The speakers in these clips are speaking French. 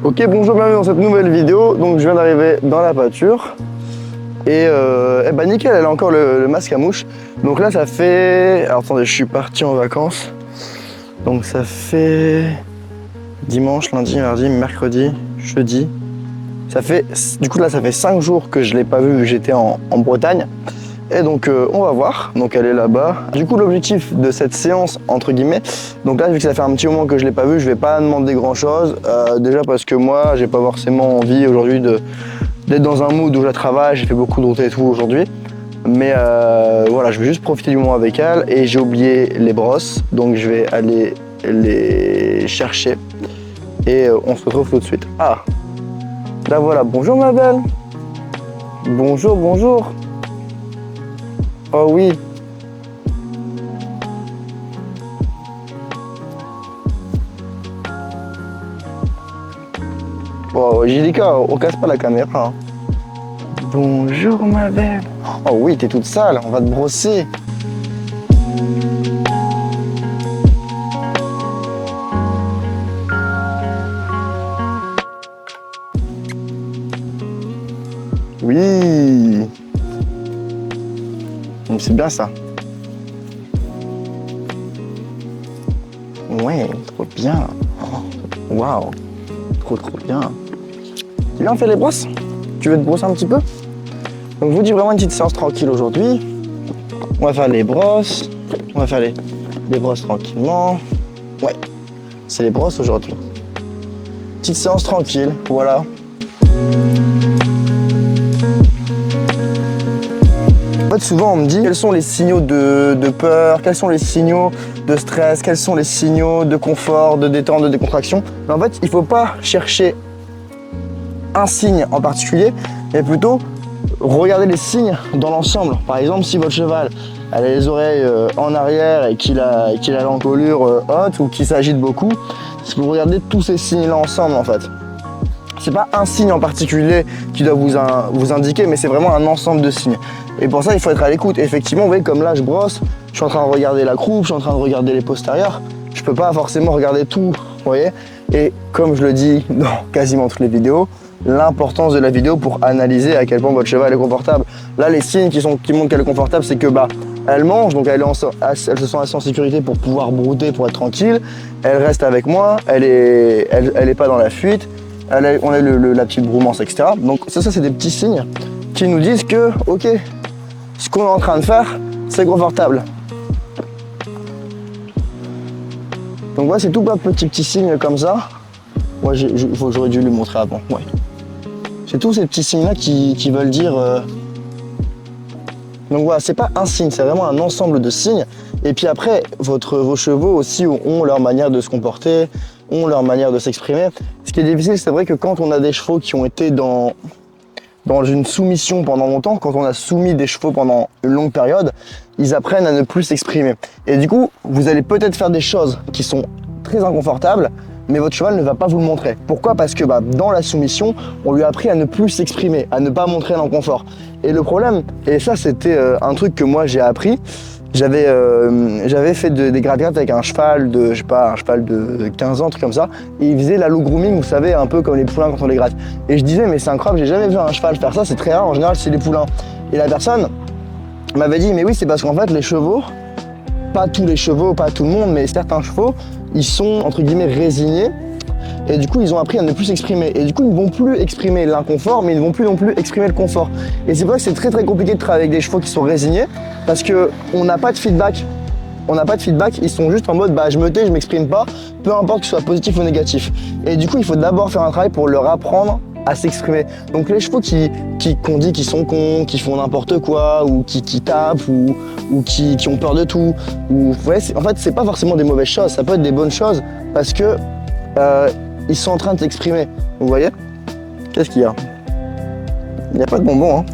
Ok, bonjour, bienvenue dans cette nouvelle vidéo. Donc je viens d'arriver dans la pâture. Et bah nickel, elle a encore le masque à mouche. Donc là ça fait... Alors attendez, je suis parti en vacances. Donc ça fait... Dimanche, lundi, mardi, mercredi, jeudi. Ça fait... Du coup là ça fait 5 jours que je l'ai pas vue vu que j'étais en Bretagne. Et donc on va voir, donc elle est là-bas. Du coup l'objectif de cette séance entre guillemets, donc là vu que ça fait un petit moment que je l'ai pas vue, je vais pas demander grand chose. Déjà parce que moi j'ai pas forcément envie aujourd'hui d'être dans un mood où je la travaille, j'ai fait beaucoup de routes et tout aujourd'hui. Mais voilà, je vais juste profiter du moment avec elle et j'ai oublié les brosses, donc je vais aller les chercher et on se retrouve tout de suite. Ah, là voilà, bonjour ma belle. Bonjour, bonjour. Oh oui. Bon, Jilika, on casse pas la caméra. Hein. Bonjour ma belle. Oh oui, t'es toute sale, on va te brosser. Oui. C'est bien ça. Ouais, trop bien. Waouh, trop bien. Tu viens, on fait les brosses? Tu veux te brosser un petit peu? Donc je vous dis vraiment une petite séance tranquille aujourd'hui. On va faire les brosses. On va faire les brosses tranquillement. Ouais, c'est les brosses aujourd'hui. Petite séance tranquille, voilà. En fait, souvent on me dit quels sont les signaux de peur, quels sont les signaux de stress, quels sont les signaux de confort, de détente, de décontraction. Mais en fait, il ne faut pas chercher un signe en particulier, mais plutôt regarder les signes dans l'ensemble. Par exemple, si votre cheval a les oreilles en arrière et qu'il a l'encolure haute ou qu'il s'agite beaucoup, c'est que vous regardez tous ces signes-là ensemble en fait. C'est pas un signe en particulier qui doit vous indiquer, mais c'est vraiment un ensemble de signes. Et pour ça, il faut être à l'écoute. Effectivement, vous voyez, comme là, je brosse, je suis en train de regarder la croupe, je suis en train de regarder les postérieurs. Je peux pas forcément regarder tout, vous voyez. Et comme je le dis dans quasiment toutes les vidéos, l'importance de la vidéo pour analyser à quel point votre cheval est confortable. Là, les signes qui montrent qu'elle est confortable, c'est que elle mange, donc elle se sent assez en sécurité pour pouvoir brouter, pour être tranquille. Elle reste avec moi, elle est pas dans la fuite. On a la petite broumance, etc. Donc ça c'est des petits signes qui nous disent que, ok, ce qu'on est en train de faire, c'est confortable. Donc voilà, c'est tout plein de petits signes comme ça. Ouais, j'aurais dû lui montrer avant. Ouais. C'est tous ces petits signes-là qui veulent dire... Donc voilà, c'est pas un signe, c'est vraiment un ensemble de signes. Et puis après, vos chevaux aussi ont leur manière de se comporter, ont leur manière de s'exprimer. Ce qui est difficile, c'est vrai que quand on a des chevaux qui ont été dans une soumission pendant longtemps, quand on a soumis des chevaux pendant une longue période, ils apprennent à ne plus s'exprimer. Et du coup, vous allez peut-être faire des choses qui sont très inconfortables, mais votre cheval ne va pas vous le montrer. Pourquoi? Parce que dans la soumission, on lui a appris à ne plus s'exprimer, à ne pas montrer l'inconfort. Et le problème, et ça c'était un truc que moi j'ai appris, j'avais fait des gratte-gratte avec un cheval de, je sais pas, un cheval de 15 ans, un truc comme ça, et il faisait l'allô grooming, vous savez, un peu comme les poulains quand on les gratte. Et je disais, mais c'est incroyable, j'ai jamais vu un cheval faire ça, c'est très rare, en général c'est les poulains. Et la personne m'avait dit, mais oui, c'est parce qu'en fait les chevaux, pas tous les chevaux, pas tout le monde, mais certains chevaux, ils sont entre guillemets résignés. Et du coup, ils ont appris à ne plus s'exprimer. Et du coup, ils ne vont plus exprimer l'inconfort, mais ils ne vont plus non plus exprimer le confort. Et c'est pour ça que c'est très compliqué de travailler avec des chevaux qui sont résignés, parce qu'on n'a pas de feedback. On n'a pas de feedback, ils sont juste en mode je me tais, je m'exprime pas, peu importe que ce soit positif ou négatif. Et du coup, il faut d'abord faire un travail pour leur apprendre à s'exprimer. Donc les chevaux qu'on dit qu'ils sont cons, qui font n'importe quoi, ou qui tapent, ou qui ont peur de tout, ou, ouais, en fait, c'est pas forcément des mauvaises choses, ça peut être des bonnes choses, parce que ils sont en train de s'exprimer. Vous voyez? Qu'est-ce qu'il y a? Il n'y a pas de bonbons, hein.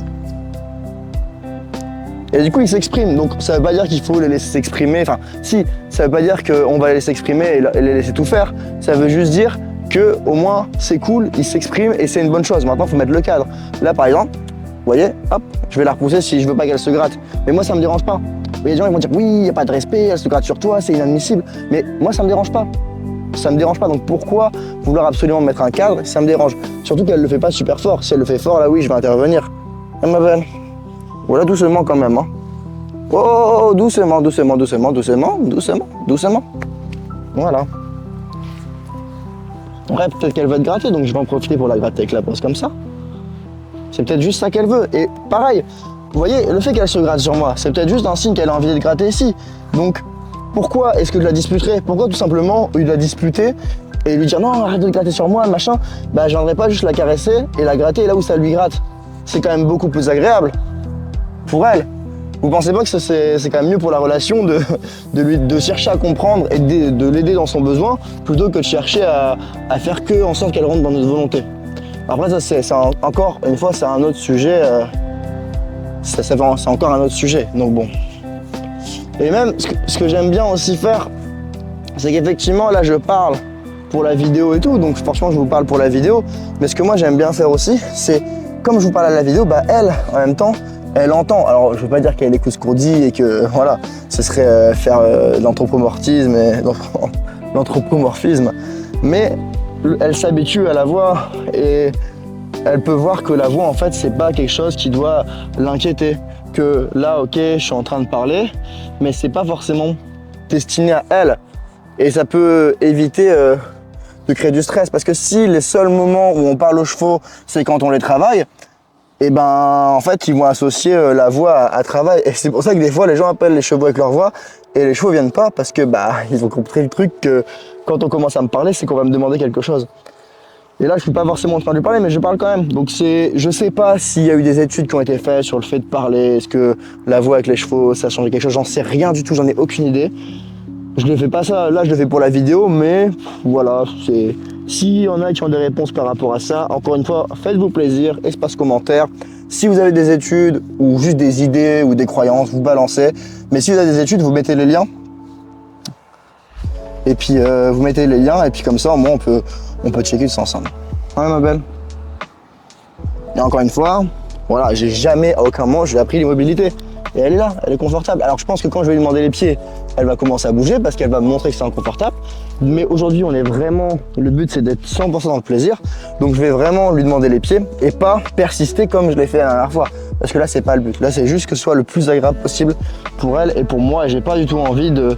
Et du coup, ils s'expriment. Donc, ça veut pas dire qu'il faut les laisser s'exprimer. Enfin, si, ça veut pas dire qu'on va les laisser s'exprimer et les laisser tout faire. Ça veut juste dire que, au moins, c'est cool, ils s'expriment et c'est une bonne chose. Maintenant, il faut mettre le cadre. Là, par exemple, vous voyez, hop, je vais la repousser si je veux pas qu'elle se gratte. Mais moi, ça me dérange pas. Les gens ils vont dire oui, il n'y a pas de respect, elle se gratte sur toi, c'est inadmissible. Mais moi, ça me dérange pas. ça me dérange pas. Donc pourquoi vouloir absolument mettre un cadre? Ça me dérange. Surtout qu'elle le fait pas super fort. Si elle le fait fort, là oui, je vais intervenir. Elle m'appelle. Voilà, doucement quand même. Hein. Oh, doucement, doucement, doucement, doucement, doucement, doucement. Voilà. Ouais, peut-être qu'elle va te gratter, donc je vais en profiter pour la gratter avec la brosse comme ça. C'est peut-être juste ça qu'elle veut. Et pareil, vous voyez, le fait qu'elle se gratte sur moi, c'est peut-être juste un signe qu'elle a envie de gratter ici. Donc, pourquoi est-ce que je la disputerais? Pourquoi tout simplement, au lieu de la disputer et lui dire non, arrête de te gratter sur moi, machin, bah je viendrais pas juste la caresser et la gratter là où ça lui gratte. C'est quand même beaucoup plus agréable pour elle. Vous pensez pas que c'est quand même mieux pour la relation de chercher à comprendre et de l'aider dans son besoin plutôt que de chercher à faire que en sorte qu'elle rentre dans notre volonté? Après ça c'est encore une fois c'est un autre sujet, c'est encore un autre sujet, donc bon. Et même ce que j'aime bien aussi faire, c'est qu'effectivement là je parle pour la vidéo et tout, donc franchement je vous parle pour la vidéo, mais ce que moi j'aime bien faire aussi, c'est comme je vous parle à la vidéo, bah elle en même temps, elle entend. Alors je veux pas dire qu'elle écoute ce qu'on dit et que voilà, ce serait faire de l'anthropomorphisme, mais elle s'habitue à la voix et elle peut voir que la voix en fait c'est pas quelque chose qui doit l'inquiéter. Que là ok je suis en train de parler, mais c'est pas forcément destiné à elle. Et ça peut éviter de créer du stress. Parce que si les seuls moments où on parle aux chevaux, c'est quand on les travaille, et ben en fait ils vont associer la voix à travail. Et c'est pour ça que des fois les gens appellent les chevaux avec leur voix et les chevaux viennent pas parce que bah ils ont compris le truc que quand on commence à me parler, c'est qu'on va me demander quelque chose. Et là je suis pas forcément en train de lui parler, mais je parle quand même. Donc je sais pas s'il y a eu des études qui ont été faites sur le fait de parler, est-ce que la voix avec les chevaux ça change quelque chose, j'en sais rien du tout, j'en ai aucune idée. Je ne fais pas ça, là je le fais pour la vidéo, mais voilà, s'il y en a qui ont des réponses par rapport à ça, encore une fois, faites-vous plaisir, espace commentaire. Si vous avez des études ou juste des idées ou des croyances, vous balancez. Mais si vous avez des études, vous mettez les liens. Et puis vous mettez les liens et puis comme ça, au moins on peut checker ça ensemble. Ouais ma belle. Et encore une fois, voilà, j'ai jamais à aucun moment, j'ai appris l'immobilité. Et elle est là, elle est confortable. Alors je pense que quand je vais lui demander les pieds, elle va commencer à bouger parce qu'elle va me montrer que c'est inconfortable. Mais aujourd'hui, on est vraiment, le but c'est d'être 100% dans le plaisir. Donc je vais vraiment lui demander les pieds et pas persister comme je l'ai fait la dernière fois. Parce que là, c'est pas le but. Là, c'est juste que ce soit le plus agréable possible pour elle et pour moi. Et j'ai pas du tout envie d'être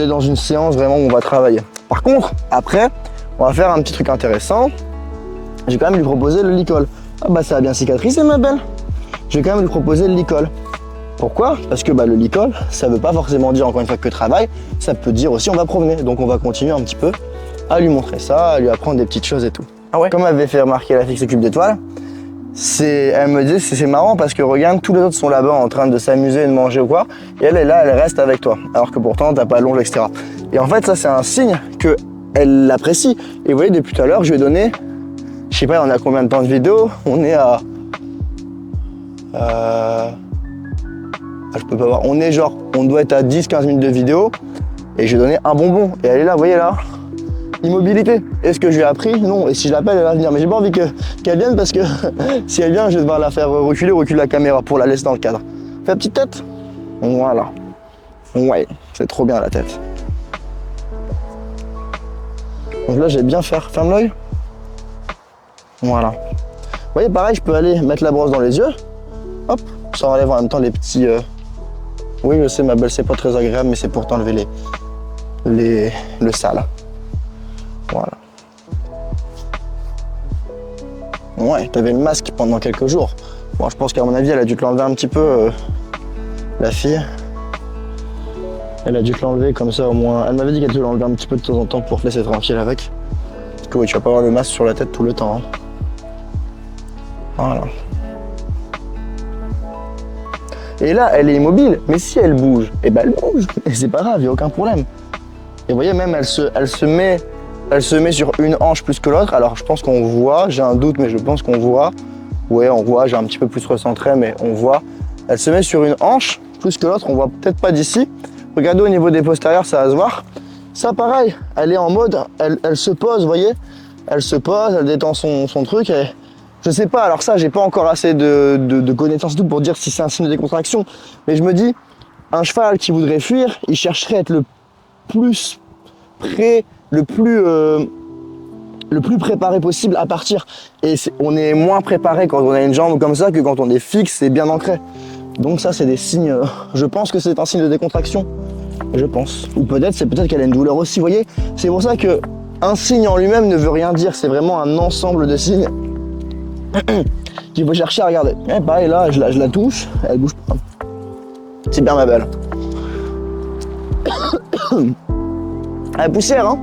dans une séance vraiment où on va travailler. Par contre, après, on va faire un petit truc intéressant. J'ai quand même lui proposer le licol. Ah bah ça a bien cicatrisé ma belle. Je vais quand même lui proposer le licol. Pourquoi? Parce que le licol, ça veut pas forcément dire encore une fois que travail, ça peut dire aussi on va promener. Donc on va continuer un petit peu à lui montrer ça, à lui apprendre des petites choses et tout. Ah ouais. Comme elle avait fait remarquer la fille qui s'occupe d'étoiles, elle me dit c'est marrant parce que regarde, tous les autres sont là-bas en train de s'amuser, de manger ou quoi, et elle est là, elle reste avec toi, alors que pourtant t'as pas longe, etc. Et en fait ça c'est un signe qu'elle l'apprécie. Et vous voyez depuis tout à l'heure je lui ai donné, je sais pas on a combien de temps de vidéo, on est à... je peux pas voir, on doit être à 10-15 minutes de vidéo et j'ai donné un bonbon et elle est là, vous voyez là, immobilité. Est-ce que je lui ai appris? Non. Et si je l'appelle, elle va venir, mais j'ai pas envie qu'elle vienne parce que si elle vient, je vais devoir la faire reculer la caméra pour la laisser dans le cadre. Fais la petite tête. Voilà. Ouais, c'est trop bien la tête. Donc là, j'ai bien faire. Ferme l'œil. Voilà. Vous voyez, pareil, je peux aller mettre la brosse dans les yeux. Hop, ça enlève en même temps les petits... Oui, je sais, ma belle, c'est pas très agréable, mais c'est pour t'enlever le sale. Voilà. Ouais, t'avais le masque pendant quelques jours. Bon, je pense qu'à mon avis, elle a dû te l'enlever un petit peu, la fille. Elle a dû te l'enlever comme ça au moins. Elle m'avait dit qu'elle te l'enlevait un petit peu de temps en temps pour te laisser tranquille avec. Parce que oui, tu vas pas avoir le masque sur la tête tout le temps. Hein. Voilà. Et là, elle est immobile, mais si elle bouge, eh ben elle bouge. Et c'est pas grave, il n'y a aucun problème. Et vous voyez, même elle se met sur une hanche plus que l'autre. Alors je pense qu'on voit, j'ai un doute, mais je pense qu'on voit. Ouais, on voit, j'ai un petit peu plus recentré, mais on voit. Elle se met sur une hanche plus que l'autre, on voit peut-être pas d'ici. Regardez au niveau des postérieurs, ça va se voir. Ça pareil, elle est en mode, elle se pose, vous voyez. Elle se pose, elle détend son truc. Et je sais pas, alors ça, j'ai pas encore assez de connaissances tout pour dire si c'est un signe de décontraction. Mais je me dis, un cheval qui voudrait fuir, il chercherait à être le plus le plus préparé possible à partir. Et on est moins préparé quand on a une jambe comme ça que quand on est fixe et bien ancré. Donc ça, c'est des signes, je pense que c'est un signe de décontraction. Je pense. Ou peut-être qu'elle a une douleur aussi, vous voyez. C'est pour ça que un signe en lui-même ne veut rien dire, c'est vraiment un ensemble de signes qu'il faut chercher à regarder. Et pareil, là, je la touche, elle bouge pas. C'est bien ma belle. Elle est poussière, hein.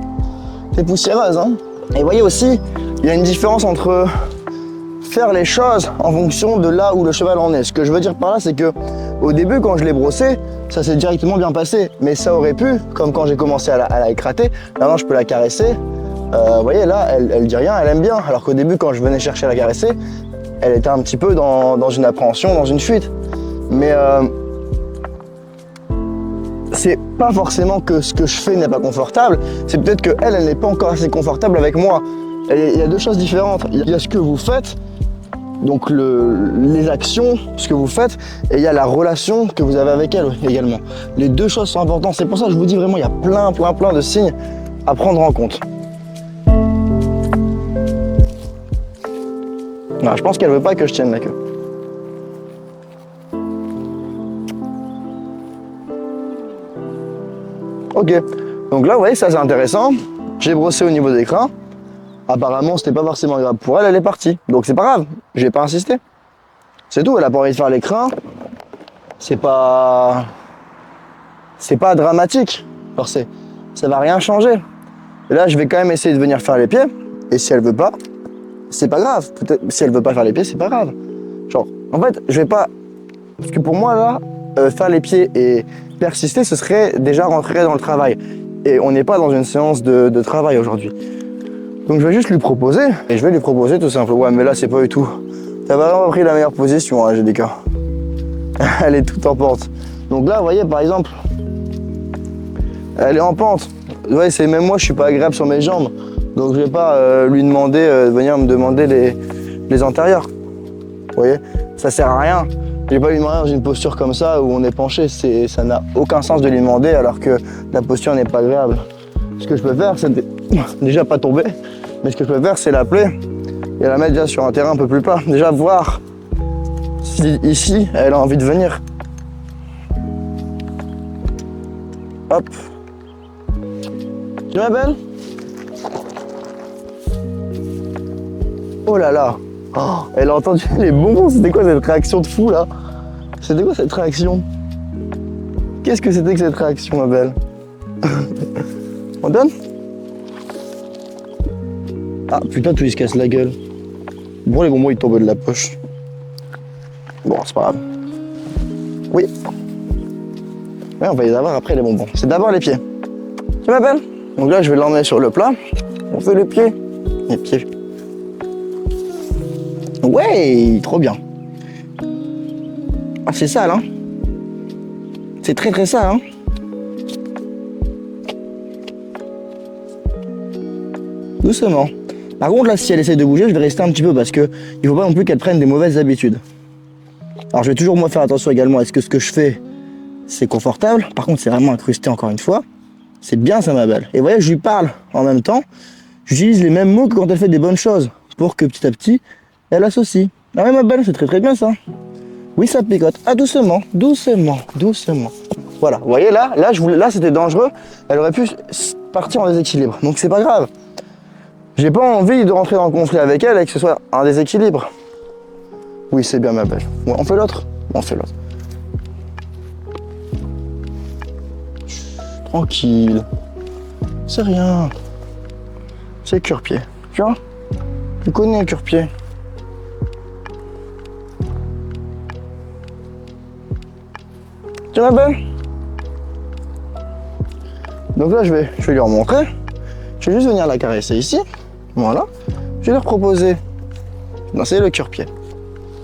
C'est poussiéreuse, hein. Et vous voyez aussi, il y a une différence entre faire les choses en fonction de là où le cheval en est. Ce que je veux dire par là, c'est que au début, quand je l'ai brossé, ça s'est directement bien passé. Mais ça aurait pu, comme quand j'ai commencé à la écrater, maintenant je peux la caresser. Vous voyez là, elle dit rien, elle aime bien. Alors qu'au début, quand je venais chercher à la caresser, elle était un petit peu dans une appréhension, dans une fuite. Mais c'est pas forcément que ce que je fais n'est pas confortable, c'est peut-être qu'elle n'est pas encore assez confortable avec moi. Il y a deux choses différentes. Il y a ce que vous faites, donc les actions, ce que vous faites, et il y a la relation que vous avez avec elle également. Les deux choses sont importantes. C'est pour ça que je vous dis vraiment, il y a plein de signes à prendre en compte. Non, je pense qu'elle veut pas que je tienne la queue. Ok, donc là, vous voyez, ça c'est intéressant. J'ai brossé au niveau des crins. Apparemment, c'était pas forcément grave pour elle, elle est partie. Donc c'est pas grave, j'ai pas insisté. C'est tout, elle a pas envie de faire les crins. C'est pas dramatique. Alors ça va rien changer. Et là, je vais quand même essayer de venir faire les pieds. Et si elle veut pas, c'est pas grave. Peut-être si elle veut pas faire les pieds, c'est pas grave. Genre, en fait, je vais pas. Parce que pour moi, là, faire les pieds et persister, ce serait déjà rentrer dans le travail. Et on n'est pas dans une séance de travail aujourd'hui. Donc je vais juste lui proposer, et je vais lui proposer tout simplement. Ouais, mais là, c'est pas du tout. T'as vraiment pris la meilleure position, hein, GDK. Elle est toute en pente. Donc là, vous voyez, par exemple, elle est en pente. Ouais, c'est même moi, je suis pas agréable sur mes jambes. Donc je vais pas lui demander, venir me demander les antérieurs. Vous voyez, ça sert à rien. Je vais pas lui demander dans une posture comme ça où on est penché. Ça n'a aucun sens de lui demander alors que la posture n'est pas agréable. Ce que je peux faire, c'est déjà pas tomber. Mais ce que je peux faire, c'est l'appeler et la mettre déjà sur un terrain un peu plus plat. Déjà voir si ici, elle a envie de venir. Hop. Tu m'appelles? Oh là là. Oh, elle a entendu les bonbons. C'était quoi cette réaction de fou là? C'était quoi cette réaction? Qu'est-ce que c'était que cette réaction, ma belle? On donne? Ah putain, tout il se casse la gueule. Bon, les bonbons ils tombent de la poche. Bon, c'est pas grave. Oui. Ouais, on va les avoir après les bonbons. C'est d'abord les pieds. Tu m'appelles? Donc là, je vais l'emmener sur le plat. On fait les pieds. Les pieds. Ouais, trop bien. Ah, c'est sale, hein? C'est très sale, hein? Doucement. Par contre, là, si elle essaie de bouger, je vais rester un petit peu parce que il faut pas non plus qu'elle prenne des mauvaises habitudes. Alors, je vais toujours, moi, faire attention également. Est-ce que ce que je fais, c'est confortable? Par contre, c'est vraiment incrusté encore une fois. C'est bien, ça, ma belle. Et vous voyez, je lui parle en même temps. J'utilise les mêmes mots que quand elle fait des bonnes choses pour que petit à petit, elle associe. Ah ouais, ma belle, c'est très bien ça. Oui, ça picote. Ah, doucement. Voilà, vous voyez, là c'était dangereux. Elle aurait pu partir en déséquilibre. Donc, c'est pas grave. J'ai pas envie de rentrer dans le conflit avec elle et que ce soit un déséquilibre. Oui, c'est bien, ma belle. Ouais, on fait l'autre? On fait l'autre. Tranquille. C'est rien. C'est cure-pied. Tu vois? Tu connais le cure-pied. Tu vois, ma belle? Donc là, je vais lui remontrer. Je vais juste venir la caresser ici. Voilà. Je vais leur proposer. Non, c'est le cure-pied.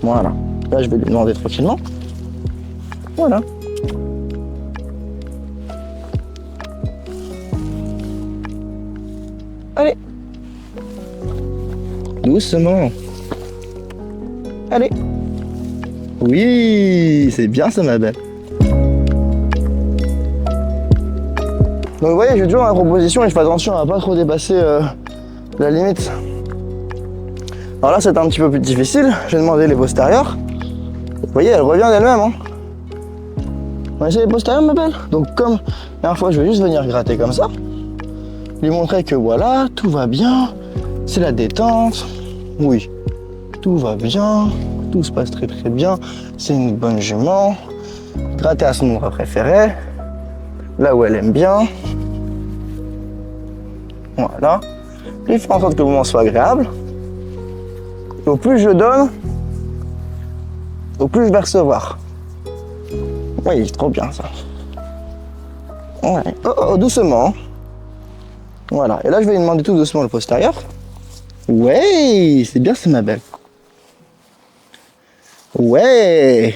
Voilà. Là, je vais lui demander tranquillement. Voilà. Allez. Doucement. Allez. Oui, c'est bien ça, ma belle. Donc vous voyez, j'ai toujours la proposition et je fais attention à pas trop dépasser la limite. Alors là, c'est un petit peu plus difficile. J'ai demandé les postérieurs. Vous voyez, elle revient d'elle-même. Hein. On va essayer les postérieurs, ma belle. Donc comme la dernière fois, je vais juste venir gratter comme ça. Lui montrer que voilà, tout va bien. C'est la détente. Oui, tout va bien. Tout se passe très très bien. C'est une bonne jument. Gratter à son endroit préféré. Là où elle aime bien. Voilà. Lui faire en sorte que le moment soit agréable. Et au plus je donne, au plus je vais recevoir. Oui, trop bien ça. Ouais. Oh, oh, doucement. Voilà. Et là, je vais lui demander tout doucement le postérieur. Ouais, c'est bien, c'est ma belle. Ouais.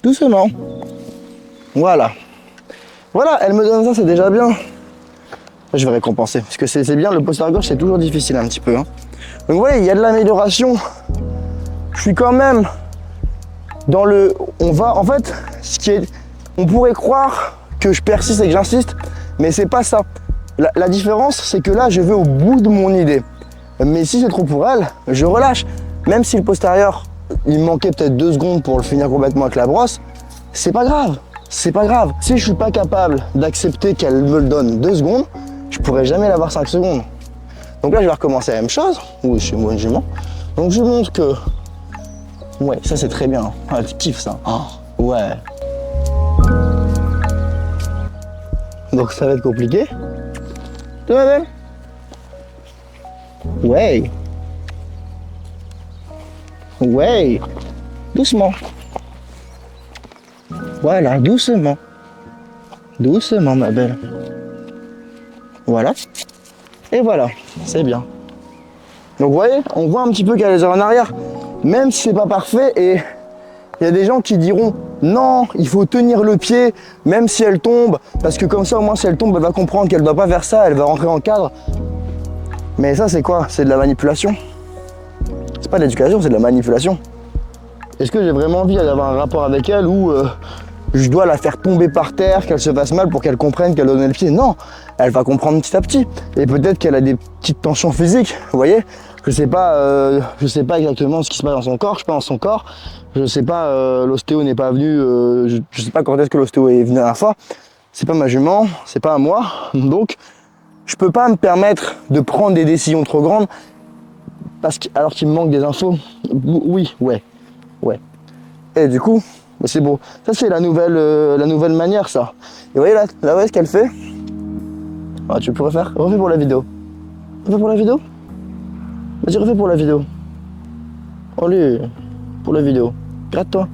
Doucement. Voilà. Voilà, elle me donne ça, c'est déjà bien. Je vais récompenser, parce que c'est bien, le postérieur gauche, c'est toujours difficile un petit peu. Hein. Donc vous voyez, il y a de l'amélioration. Je suis quand même dans le... On va, en fait, ce qui est... On pourrait croire que je persiste et que j'insiste, mais c'est pas ça. La différence, c'est que là, je vais au bout de mon idée. Mais si c'est trop pour elle, je relâche. Même si le postérieur, il me manquait peut-être 2 secondes pour le finir complètement avec la brosse, c'est pas grave. C'est pas grave. Si je suis pas capable d'accepter qu'elle me le donne 2 secondes, je pourrais jamais l'avoir 5 secondes. Donc là, je vais recommencer la même chose. Oui, je suis une jument. Donc je montre que... Ouais, ça c'est très bien. Ah, tu kiffes ça. Oh, ouais. Donc ça va être compliqué. Tu vas belle? Ouais. Ouais. Doucement. Voilà, doucement. Doucement, ma belle. Voilà. Et voilà, c'est bien. Donc vous voyez, on voit un petit peu qu'elle est en arrière, même si c'est pas parfait, et il y a des gens qui diront non, il faut tenir le pied, même si elle tombe, parce que comme ça, au moins, si elle tombe, elle va comprendre qu'elle ne doit pas faire ça, elle va rentrer en cadre. Mais ça, c'est quoi? C'est de la manipulation. C'est pas de l'éducation, c'est de la manipulation. Est-ce que j'ai vraiment envie d'avoir un rapport avec elle où je dois la faire tomber par terre, qu'elle se fasse mal pour qu'elle comprenne qu'elle donne le pied? Non, elle va comprendre petit à petit. Et peut-être qu'elle a des petites tensions physiques, vous voyez. Je sais pas exactement ce qui se passe dans son corps, je suis pas dans son corps. Je sais pas, l'ostéo n'est pas venu, je sais pas quand est-ce que l'ostéo est venu la dernière fois. C'est pas ma jument, c'est pas à moi. Donc, je peux pas me permettre de prendre des décisions trop grandes alors qu'il me manque des infos. Oui, ouais. Et du coup, c'est beau. Ça, c'est la nouvelle manière, ça. Et vous voyez là, vous voyez ce qu'elle fait? Ah, tu peux refaire? Refais pour la vidéo. Refais pour la vidéo? Vas-y, refais pour la vidéo. Allez, pour la vidéo. Gratte-toi.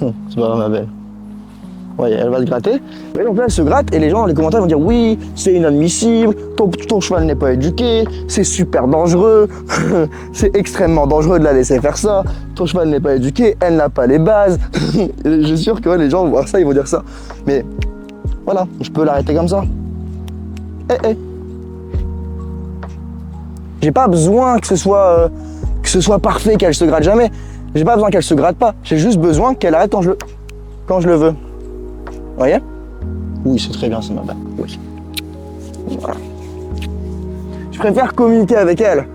C'est pas grave, ma belle. Ouais, elle va se gratter. Et donc là, elle se gratte et les gens dans les commentaires vont dire oui, c'est inadmissible, ton cheval n'est pas éduqué, c'est super dangereux, c'est extrêmement dangereux de la laisser faire ça, ton cheval n'est pas éduqué, elle n'a pas les bases. Je suis sûr que les gens vont voir ça, ils vont dire ça. Mais voilà, je peux l'arrêter comme ça. J'ai pas besoin que ce soit parfait, qu'elle se gratte jamais. J'ai pas besoin qu'elle se gratte pas. J'ai juste besoin qu'elle arrête quand je le veux. Vous voyez? Oui, c'est très bien, c'est ma belle. Oui. Voilà. Je préfère communiquer avec elle.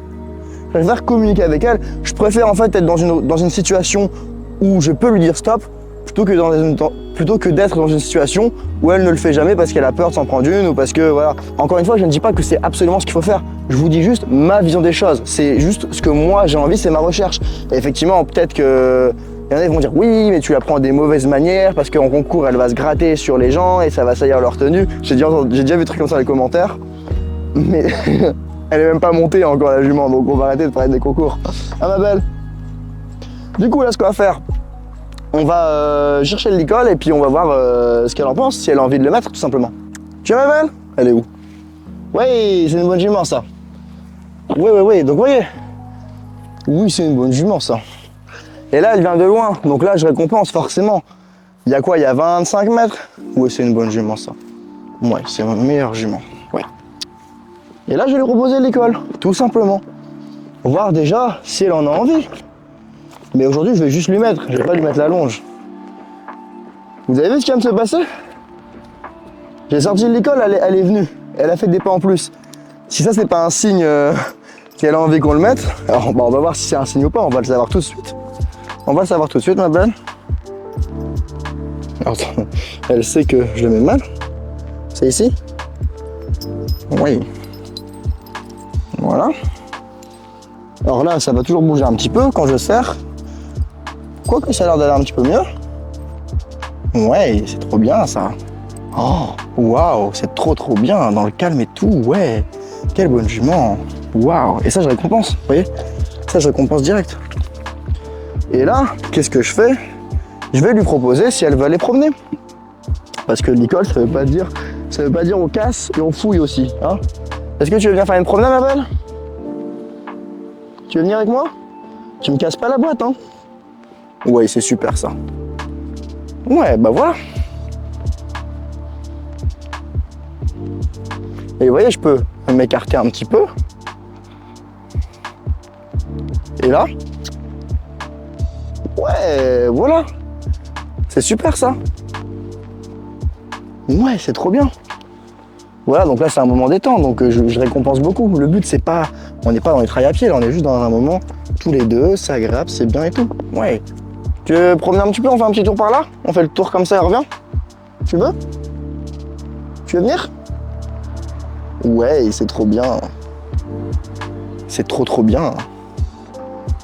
Je préfère en fait être dans une situation où je peux lui dire stop plutôt que d'être dans une situation où elle ne le fait jamais parce qu'elle a peur de s'en prendre une ou parce que voilà. Encore une fois, je ne dis pas que c'est absolument ce qu'il faut faire. Je vous dis juste ma vision des choses. C'est juste ce que moi j'ai envie, c'est ma recherche. Et effectivement, peut-être que il y en a qui vont dire oui, mais tu la prends des mauvaises manières parce qu'en concours elle va se gratter sur les gens et ça va salir leur tenue. J'ai déjà vu des trucs comme ça dans les commentaires, mais elle est même pas montée encore la jument, donc on va arrêter de parler des concours. Ah ma belle. Du coup là, ce qu'on va faire, on va chercher le licol et puis on va voir ce qu'elle en pense, si elle a envie de le mettre tout simplement. Tu vois ma belle? Elle est où? Oui, c'est une bonne jument ça. Oui, donc vous voyez. Oui, c'est une bonne jument ça. Et là, elle vient de loin, donc là, je récompense forcément. Il y a quoi? Il y a 25 mètres? Oui, c'est une bonne jument, ça. Ouais, c'est ma meilleure jument. Ouais. Et là, je vais lui proposer l'école, tout simplement. Voir déjà si elle en a envie. Mais aujourd'hui, je vais juste lui mettre. Je vais pas lui mettre la longe. Vous avez vu ce qui vient de se passer? J'ai sorti de l'école, elle est venue. Elle a fait des pas en plus. Si ça, c'est pas un signe qu'elle a envie qu'on le mette, alors bah, on va voir si c'est un signe ou pas. On va le savoir tout de suite. On va le savoir tout de suite, ma belle. Alors, elle sait que je le mets mal. C'est ici? Oui. Voilà. Alors là, ça va toujours bouger un petit peu quand je serre. Quoique ça a l'air d'aller un petit peu mieux. Ouais, c'est trop bien ça. Oh, waouh, c'est trop bien. Dans le calme et tout, ouais. Quelle bonne jument. Waouh. Et ça, je récompense, vous voyez? Ça, je récompense direct. Et là, qu'est-ce que je fais? Je vais lui proposer si elle veut aller promener. Parce que Nicole, ça veut pas dire on casse et on fouille aussi. Hein. Est-ce que tu veux venir faire une promenade, ma belle? Tu veux venir avec moi? Tu me casses pas la boîte, hein? Ouais, c'est super ça. Ouais, bah voilà. Et vous voyez, je peux m'écarter un petit peu. Et là, ouais, voilà. C'est super ça. Ouais, c'est trop bien. Voilà, donc là c'est un moment détente, donc je récompense beaucoup. Le but c'est pas, on n'est pas dans les trails à pied, là on est juste dans un moment tous les deux, c'est agréable, c'est bien et tout. Ouais. Tu veux promener un petit peu, on fait un petit tour par là? On fait le tour comme ça et on revient? Tu veux? Tu veux venir? Ouais, c'est trop bien. C'est trop bien.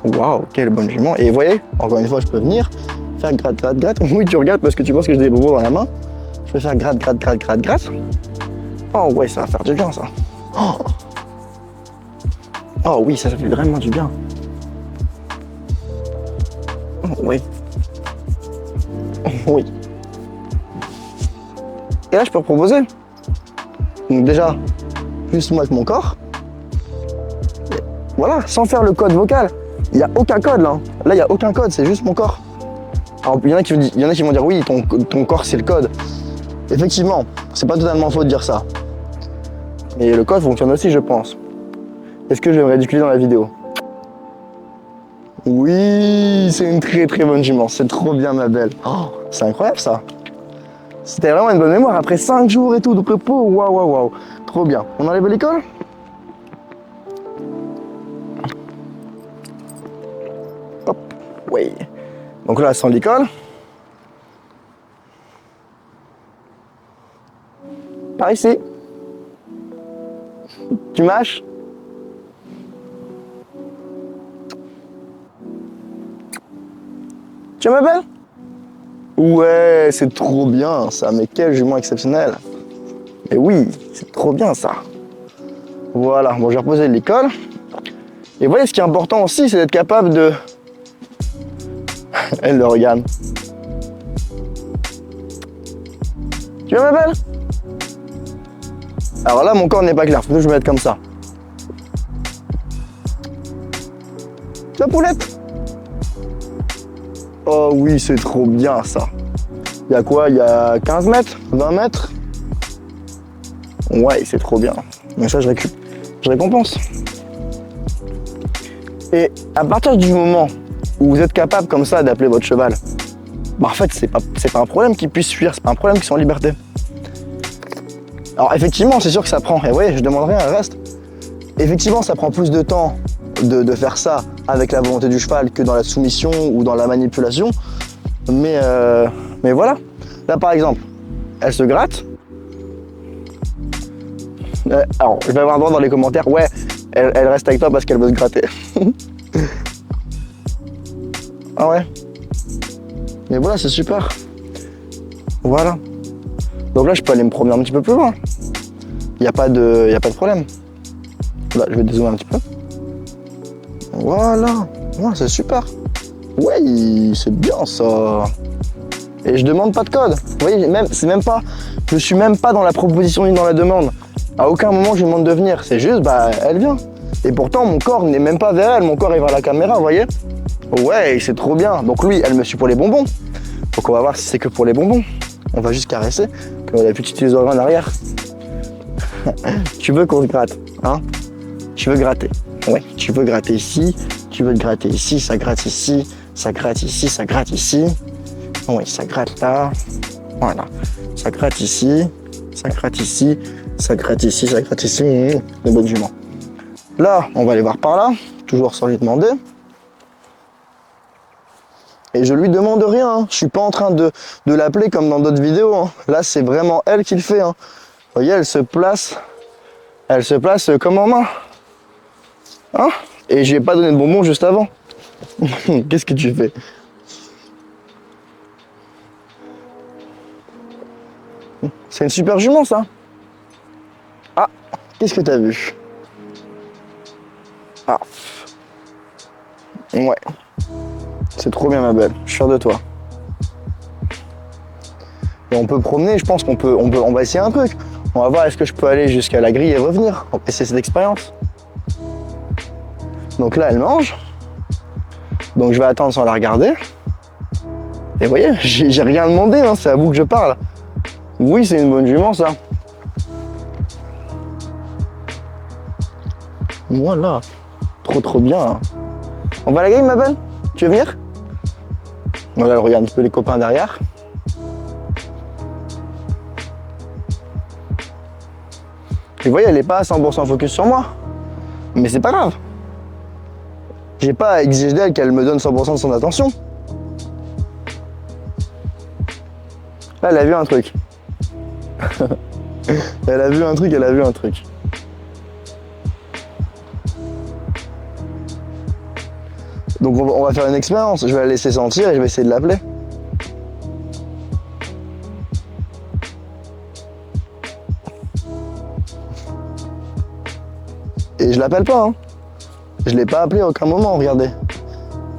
Waouh, quelle bonne jument. Et vous voyez, encore une fois, je peux venir faire gratte. Oui, tu regardes parce que tu penses que j'ai des bobos dans la main. Je peux faire gratte. Oh ouais, ça va faire du bien ça. Oh oui, ça fait vraiment du bien. Oh oui. Oui. Et là, je peux proposer. Donc déjà, juste moi avec mon corps. Et voilà, sans faire le code vocal. Il n'y a aucun code là. Là, il n'y a aucun code, c'est juste mon corps. Alors, il y en a qui vont dire oui, ton corps c'est le code. Effectivement, c'est pas totalement faux de dire ça. Mais le code fonctionne aussi, je pense. Est-ce que je vais me ridiculiser dans la vidéo? Oui, c'est une très bonne jument. C'est trop bien, ma belle. Oh, c'est incroyable ça. C'était vraiment une bonne mémoire. Après 5 jours et tout de repos, waouh. Trop bien. On enlève l'école? Hop, oui. Donc là, sans l'école. Par ici. Tu mâches? Tu m'appelles? Ouais, c'est trop bien ça, mais quel jument exceptionnel. Et oui, c'est trop bien ça. Voilà, bon, j'ai reposé l'école. Et vous voyez, ce qui est important aussi, c'est d'être capable de... Elle le regarde. Tu m'appelles? Alors là, mon corps n'est pas clair, faut que je me mette comme ça. Tu vois, poulette? Oh oui, c'est trop bien ça. Il y a quoi? Il y a 15 mètres? 20 mètres? Ouais, c'est trop bien. Mais ça, je récompense. Et à partir du moment où vous êtes capable comme ça d'appeler votre cheval, bah en fait, c'est pas un problème qu'il puisse fuir, c'est pas un problème qu'il soit en liberté. Alors effectivement, c'est sûr que ça prend, et ouais, je demanderai un reste. Effectivement, ça prend plus de temps de faire ça avec la volonté du cheval que dans la soumission ou dans la manipulation. Mais voilà. Là, par exemple, elle se gratte. Alors, je vais avoir droit dans les commentaires. Ouais, elle reste avec toi parce qu'elle veut se gratter. Ah ouais. Mais voilà, c'est super. Voilà. Donc là, je peux aller me promener un petit peu plus loin. Il n'y a pas de problème. Là, je vais dézoomer un petit peu. Voilà. Ouais, c'est super. Ouais, c'est bien ça. Et je demande pas de code. Vous voyez, je suis même pas dans la proposition ni dans la demande. À aucun moment je lui demande de venir. C'est juste, bah, elle vient. Et pourtant, mon corps n'est même pas vers elle. Mon corps est vers la caméra, vous voyez. Ouais, c'est trop bien. Donc lui, elle me suit pour les bonbons. Donc on va voir si c'est que pour les bonbons. On va juste caresser. Comme la petite les oreilles en arrière. Tu veux qu'on se gratte, hein? Tu veux gratter. Ouais, tu veux gratter ici. Tu veux te gratter ici. Ça gratte ici. Ça gratte ici, ça gratte ici. Oui, ça gratte là. Voilà. Ça gratte ici, ça gratte ici, ça gratte ici, ça gratte ici. Les bonnes juments. Là, on va aller voir par là, toujours sans lui demander. Et je lui demande rien, hein. Je suis pas en train de l'appeler comme dans d'autres vidéos, hein. Là, c'est vraiment elle qui le fait, hein. Vous voyez, elle se place comme en main. Hein? Et je lui ai pas donné de bonbons juste avant. Qu'est-ce que tu fais? C'est une super jument, ça. Ah, qu'est-ce que t'as vu? Ah. Ouais. C'est trop bien, ma belle. Je suis fier de toi. Et on peut promener, je pense on va essayer un truc. On va voir est-ce que je peux aller jusqu'à la grille et revenir. On va essayer cette expérience. Donc là, elle mange. Donc je vais attendre sans la regarder. Et vous voyez, j'ai rien demandé, hein, c'est à vous que je parle. Oui, c'est une bonne jument, ça. Voilà. Trop bien. On va à la grille, ma belle? Tu veux venir? Voilà, elle regarde un petit peu les copains derrière. Et vous voyez, elle n'est pas à 100% focus sur moi. Mais c'est pas grave. J'ai pas à exiger d'elle qu'elle me donne 100% de son attention. Là, elle a vu un truc. Elle a vu un truc. Donc on va faire une expérience. Je vais la laisser sentir et je vais essayer de l'appeler. Et je l'appelle pas, hein. Je l'ai pas appelé à aucun moment, regardez.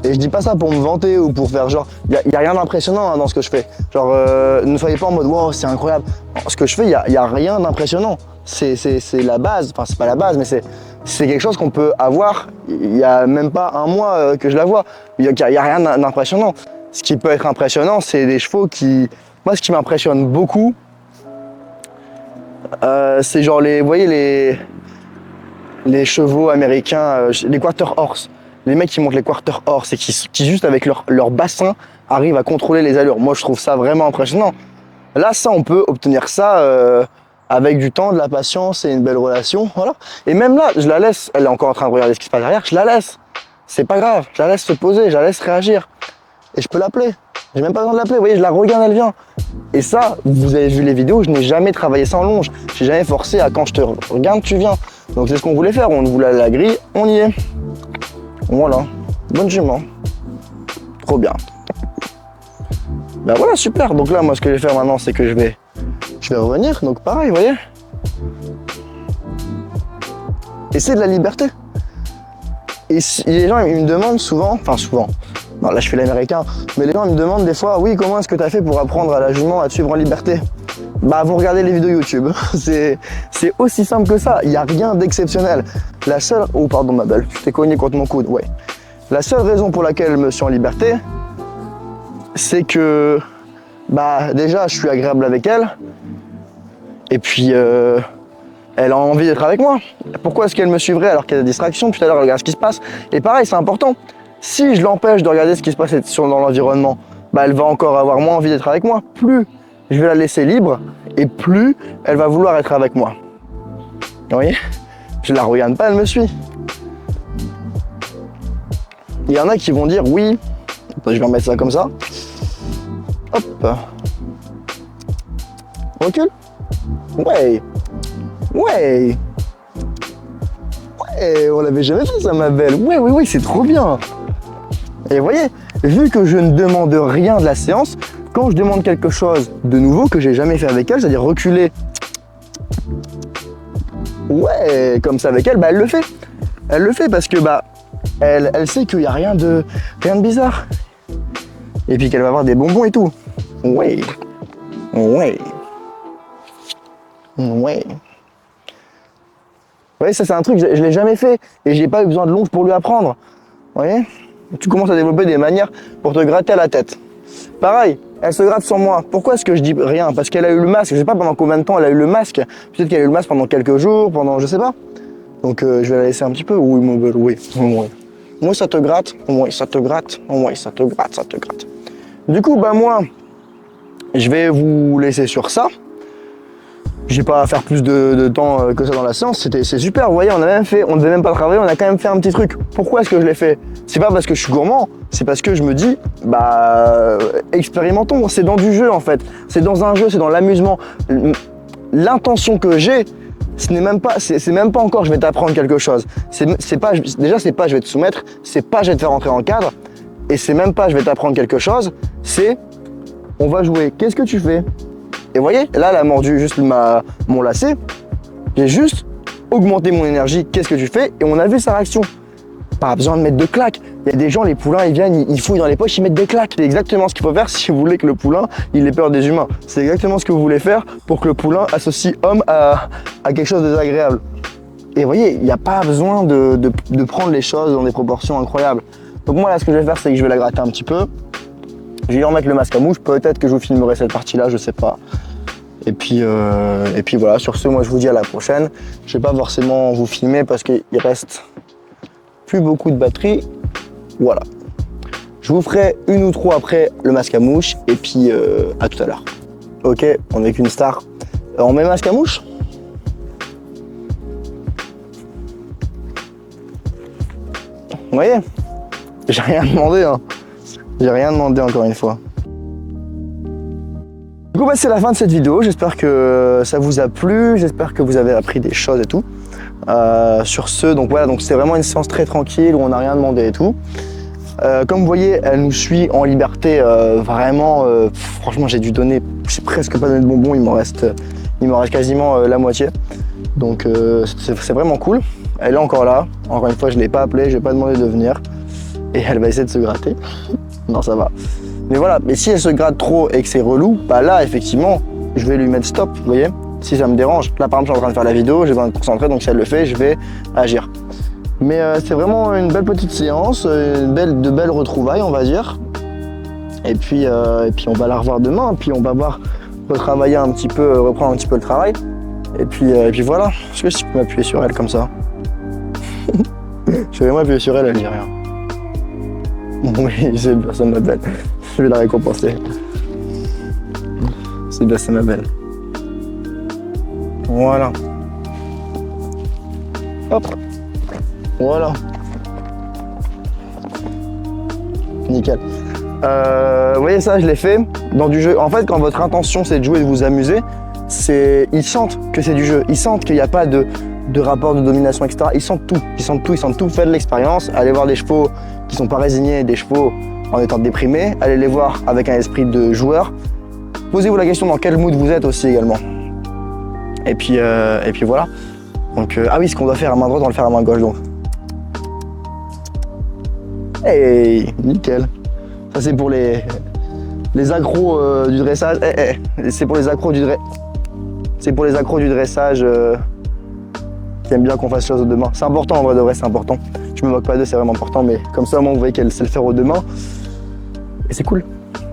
Et je dis pas ça pour me vanter ou pour faire genre... Il y a rien d'impressionnant, hein, dans ce que je fais. Genre, ne soyez pas en mode « wow, c'est incroyable ». Ce que je fais, il y a rien d'impressionnant. C'est la base, enfin c'est pas la base, mais c'est quelque chose qu'on peut avoir. Il y a même pas un mois que je la vois. Il y a rien d'impressionnant. Ce qui peut être impressionnant, c'est des chevaux qui... Moi, ce qui m'impressionne beaucoup, c'est genre vous voyez les chevaux américains, les quarter horse. Les mecs qui montent les quarter horse et qui juste avec leur bassin arrivent à contrôler les allures. Moi, je trouve ça vraiment impressionnant. Là, ça, on peut obtenir ça avec du temps, de la patience et une belle relation. Voilà. Et même là, je la laisse. Elle est encore en train de regarder ce qui se passe derrière. Je la laisse. C'est pas grave. Je la laisse se poser. Je la laisse réagir. Et je peux l'appeler. J'ai même pas besoin de l'appeler. Vous voyez, je la regarde, elle vient. Et ça, vous avez vu les vidéos, je n'ai jamais travaillé ça en longe. J'ai jamais forcé à quand je te regarde, tu viens. Donc c'est ce qu'on voulait faire. On voulait aller à la grille, on y est. Voilà. Bonne jument. Trop bien. Ben voilà, super. Donc là, moi, ce que je vais faire maintenant, c'est que je vais revenir. Donc pareil, vous voyez. Et c'est de la liberté. Et si, les gens, ils me demandent souvent, non, là je fais l'américain, mais les gens ils me demandent des fois, oui, comment est-ce que tu as fait pour apprendre à la jument à te suivre en liberté? Bah, vous regardez les vidéos YouTube. C'est aussi simple que ça. Il n'y a rien d'exceptionnel. La seule... Oh, pardon, ma belle. Je t'ai cogné contre mon coude. Ouais. La seule raison pour laquelle je me suis en liberté, c'est que... Bah, déjà, je suis agréable avec elle. Et puis, elle a envie d'être avec moi. Pourquoi est-ce qu'elle me suivrait alors qu'il y a des distractions? Tout à l'heure, elle regarde ce qui se passe. Et pareil, c'est important. Si je l'empêche de regarder ce qui se passe dans l'environnement, bah, elle va encore avoir moins envie d'être avec moi. Plus je vais la laisser libre et plus elle va vouloir être avec moi. Vous voyez? Je la regarde pas, elle me suit. Il y en a qui vont dire oui. Je vais remettre ça comme ça. Hop. Recule. Ouais. Ouais. Ouais, on l'avait jamais fait ça, ma belle. Ouais, oui, oui, c'est trop bien. Et vous voyez, vu que je ne demande rien de la séance, quand je demande quelque chose de nouveau que j'ai jamais fait avec elle, c'est-à-dire reculer, ouais, comme ça avec elle, bah elle le fait. Elle le fait parce que bah elle sait qu'il n'y a rien de bizarre. Et puis qu'elle va avoir des bonbons et tout. Ouais, ouais, ouais. Vous voyez, ça c'est un truc, je l'ai jamais fait et j'ai pas eu besoin de longe pour lui apprendre. Vous voyez? Tu commences à développer des manières pour te gratter à la tête. Pareil, elle se gratte sur moi. Pourquoi est-ce que je dis rien? Parce qu'elle a eu le masque. Je sais pas pendant combien de temps elle a eu le masque. Peut-être qu'elle a eu le masque pendant quelques jours, pendant je sais pas. Donc je vais la laisser un petit peu. Oui, mon bel, oui. Oui. Moi ça te gratte, moi ça te gratte, moi ça te gratte, ça te gratte. Du coup, bah moi, je vais vous laisser sur ça. J'ai pas à faire plus de temps que ça dans la séance, c'est super, vous voyez, on devait même pas travailler, on a quand même fait un petit truc. Pourquoi est-ce que je l'ai fait? C'est pas parce que je suis gourmand, c'est parce que je me dis, bah, expérimentons, c'est dans du jeu en fait. C'est dans un jeu, c'est dans l'amusement. L'intention que j'ai, c'est même pas encore je vais t'apprendre quelque chose. Déjà, c'est pas je vais te soumettre, c'est pas je vais te faire rentrer en cadre, et c'est même pas je vais t'apprendre quelque chose, c'est on va jouer, qu'est-ce que tu fais? Et vous voyez, là, elle a mordu juste mon lacet. J'ai juste augmenté mon énergie. Qu'est-ce que tu fais? Et on a vu sa réaction. Pas besoin de mettre de claques. Il y a des gens, les poulains, ils viennent, ils fouillent dans les poches, ils mettent des claques. C'est exactement ce qu'il faut faire si vous voulez que le poulain, il ait peur des humains. C'est exactement ce que vous voulez faire pour que le poulain associe homme à quelque chose de désagréable. Et vous voyez, il n'y a pas besoin de prendre les choses dans des proportions incroyables. Donc moi, là, ce que je vais faire, c'est que je vais la gratter un petit peu. Je vais y remettre le masque à mouche, peut-être que je vous filmerai cette partie-là, je sais pas. Et puis voilà, sur ce, moi je vous dis à la prochaine. Je vais pas forcément vous filmer parce qu'il reste plus beaucoup de batterie. Voilà. Je vous ferai une ou trois après le masque à mouche et puis à tout à l'heure. Ok, on n'est qu'une star. On met le masque à mouche? Vous voyez? J'ai rien demandé, hein. J'ai rien demandé encore une fois. Du coup, bah, c'est la fin de cette vidéo. J'espère que ça vous a plu. J'espère que vous avez appris des choses et tout. Sur ce, donc voilà, donc c'est vraiment une séance très tranquille où on n'a rien demandé et tout. Comme vous voyez, elle nous suit en liberté. Vraiment, franchement, j'ai dû donner, j'ai presque pas donné de bonbons. Il m'en reste quasiment la moitié. Donc c'est vraiment cool. Elle est encore là. Encore une fois, je l'ai pas appelée, je n'ai pas demandé de venir. Et elle va essayer de se gratter. Non, ça va. Mais voilà, mais si elle se gratte trop et que c'est relou, bah là, effectivement, je vais lui mettre stop, vous voyez? Si ça me dérange. Là, par exemple, je suis en train de faire la vidéo, j'ai besoin de me concentrer, donc si elle le fait, je vais agir. Mais c'est vraiment une belle petite séance, de belles retrouvailles, on va dire. Et puis on va la revoir demain, puis on va retravailler un petit peu, reprendre un petit peu le travail. Et puis voilà. Est-ce que si je peux m'appuyer sur elle comme ça? Je vais vraiment appuyer sur elle, elle dit rien. Oui, c'est bien, ça ma belle. Je vais la récompenser. C'est bien, c'est ma belle. Voilà. Hop. Voilà. Nickel. Vous voyez ça, je l'ai fait dans du jeu. En fait, quand votre intention c'est de jouer et de vous amuser, ils sentent que c'est du jeu. Ils sentent qu'il n'y a pas de rapport de domination, etc. Ils sentent tout. Ils sentent tout. Faites l'expérience. Allez voir des chevaux qui sont pas résignés, des chevaux en étant déprimés. Allez les voir avec un esprit de joueur. Posez-vous la question dans quel mood vous êtes aussi également. Et puis voilà. Donc, ah oui, ce qu'on doit faire à main droite, on va le faire à main gauche donc. Hey, nickel. Ça c'est pour les accros du dressage. C'est pour les accros du dressage qui aiment bien qu'on fasse les choses aux deux mains. C'est important en vrai de vrai, c'est important. Je me moque pas d'eux, c'est vraiment important, mais comme ça au moins vous voyez qu'elle sait le faire aux deux mains. Et c'est cool.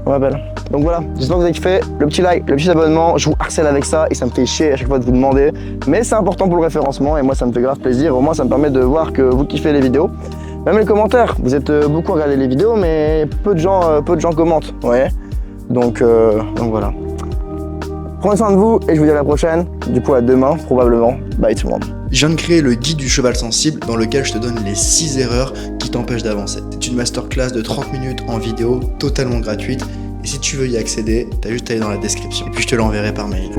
On m'appelle. Donc voilà, j'espère que vous avez kiffé. Le petit like, le petit abonnement, je vous harcèle avec ça et ça me fait chier à chaque fois de vous demander. Mais c'est important pour le référencement et moi ça me fait grave plaisir. Au moins ça me permet de voir que vous kiffez les vidéos. Même les commentaires, vous êtes beaucoup à regarder les vidéos, mais peu de gens commentent. Ouais. Donc voilà. Prenez soin de vous et je vous dis à la prochaine. Du coup à demain probablement. Bye tout le monde. Je viens de créer le guide du cheval sensible dans lequel je te donne les 6 erreurs qui t'empêchent d'avancer. C'est une masterclass de 30 minutes en vidéo, totalement gratuite. Et si tu veux y accéder, t'as juste à aller dans la description. Et puis je te l'enverrai par mail.